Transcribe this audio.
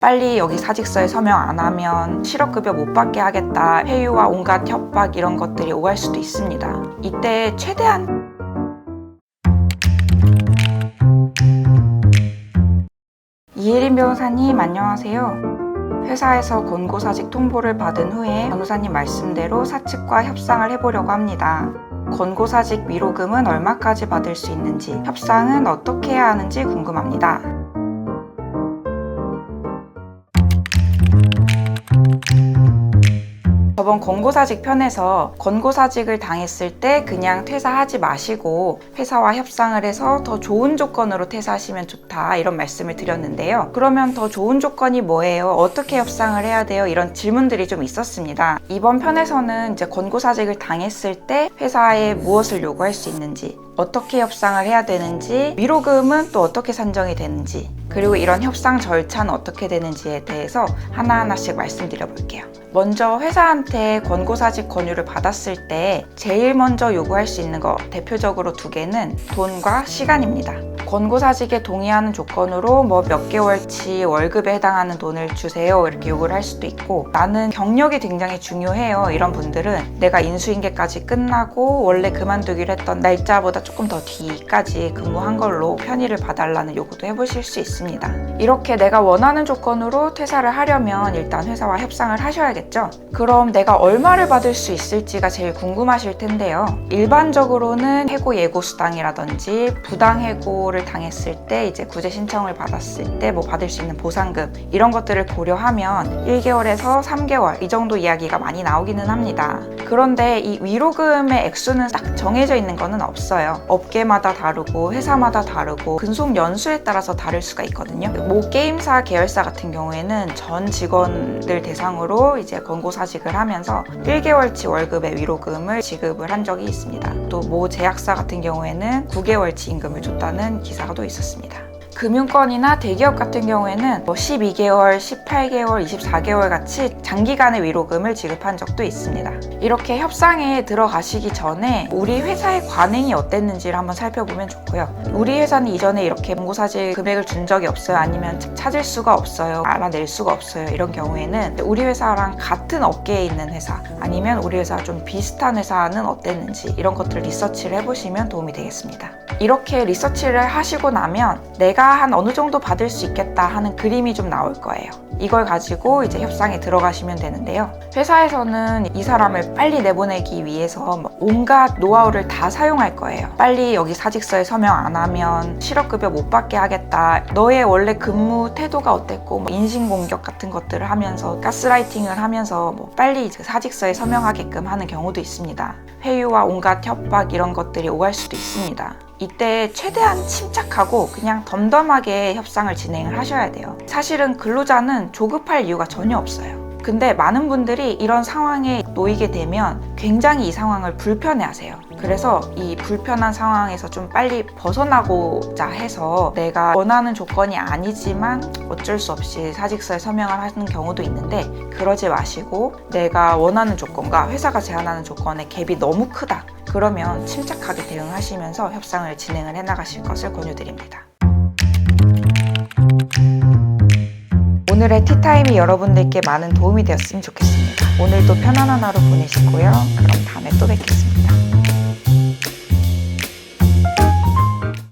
빨리 여기 사직서에 서명 안 하면 실업급여 못 받게 하겠다, 회유와 온갖 협박 이런 것들이 오갈 수도 있습니다. 이때 최대한 이혜린 변호사님 안녕하세요. 회사에서 권고사직 통보를 받은 후에 변호사님 말씀대로 사측과 협상을 해보려고 합니다. 권고사직 위로금은 얼마까지 받을 수 있는지, 협상은 어떻게 해야 하는지 궁금합니다. 저번 권고사직 편에서 권고사직을 당했을 때 그냥 퇴사하지 마시고 회사와 협상을 해서 더 좋은 조건으로 퇴사하시면 좋다 이런 말씀을 드렸는데요. 그러면 더 좋은 조건이 뭐예요? 어떻게 협상을 해야 돼요? 이런 질문들이 좀 있었습니다. 이번 편에서는 이제 권고사직을 당했을 때 회사에 무엇을 요구할 수 있는지, 어떻게 협상을 해야 되는지, 위로금은 또 어떻게 산정이 되는지, 그리고 이런 협상 절차는 어떻게 되는지에 대해서 하나하나씩 말씀드려 볼게요. 먼저 회사한테 권고사직 권유를 받았을 때 제일 먼저 요구할 수 있는 거 대표적으로 두 개는 돈과 시간입니다. 권고사직에 동의하는 조건으로 뭐 몇 개월치 월급에 해당하는 돈을 주세요 이렇게 요구를 할 수도 있고, 나는 경력이 굉장히 중요해요 이런 분들은 내가 인수인계까지 끝나고 원래 그만두기로 했던 날짜보다 조금 더 뒤까지 근무한 걸로 편의를 봐달라는 요구도 해보실 수 있습니다. 이렇게 내가 원하는 조건으로 퇴사를 하려면 일단 회사와 협상을 하셔야겠죠. 그럼 내가 얼마를 받을 수 있을지가 제일 궁금하실 텐데요. 일반적으로는 해고 예고 수당이라든지 부당해고를 당했을 때 이제 구제 신청을 받았을 때 뭐 받을 수 있는 보상금 이런 것들을 고려하면 1개월에서 3개월 이 정도 이야기가 많이 나오기는 합니다. 그런데 이 위로금의 액수는 딱 정해져 있는 거는 없어요. 업계마다 다르고 회사마다 다르고 근속 연수에 따라서 다를 수가 있거든요. 모 게임사 계열사 같은 경우에는 전 직원들 대상으로 이제 권고사직을 하면서 1개월치 월급의 위로금을 지급을 한 적이 있습니다. 또 모 제약사 같은 경우에는 9개월치 임금을 줬다는 기사가 또 있었습니다. 금융권이나 대기업 같은 경우에는 12개월, 18개월, 24개월 같이 장기간의 위로금을 지급한 적도 있습니다. 이렇게 협상에 들어가시기 전에 우리 회사의 관행이 어땠는지를 한번 살펴보면 좋고요. 우리 회사는 이전에 이렇게 권고사직 금액을 준 적이 없어요. 아니면 찾을 수가 없어요. 알아낼 수가 없어요. 이런 경우에는 우리 회사랑 같은 업계에 있는 회사 아니면 우리 회사와 좀 비슷한 회사는 어땠는지 이런 것들을 리서치를 해보시면 도움이 되겠습니다. 이렇게 리서치를 하시고 나면 내가 한 어느 정도 받을 수 있겠다 하는 그림이 좀 나올 거예요. 이걸 가지고 이제 협상에 들어가시면 되는데요. 회사에서는 이 사람을 빨리 내보내기 위해서 온갖 노하우를 다 사용할 거예요. 빨리 여기 사직서에 서명 안 하면 실업급여 못 받게 하겠다. 너의 원래 근무 태도가 어땠고 인신공격 같은 것들을 하면서 가스라이팅을 하면서 빨리 이제 사직서에 서명하게끔 하는 경우도 있습니다. 회유와 온갖 협박 이런 것들이 오갈 수도 있습니다. 이때 최대한 침착하고 그냥 덤덤하게 협상을 진행을 하셔야 돼요. 사실은 근로자는 조급할 이유가 전혀 없어요. 근데 많은 분들이 이런 상황에 놓이게 되면 굉장히 이 상황을 불편해하세요. 그래서 이 불편한 상황에서 좀 빨리 벗어나고자 해서 내가 원하는 조건이 아니지만 어쩔 수 없이 사직서에 서명을 하는 경우도 있는데, 그러지 마시고 내가 원하는 조건과 회사가 제안하는 조건의 갭이 너무 크다. 그러면 침착하게 대응하시면서 협상을 진행을 해나가실 것을 권유드립니다. 오늘의 티타임이 여러분들께 많은 도움이 되었으면 좋겠습니다. 오늘도 편안한 하루 보내시고요. 그럼 다음에 또 뵙겠습니다.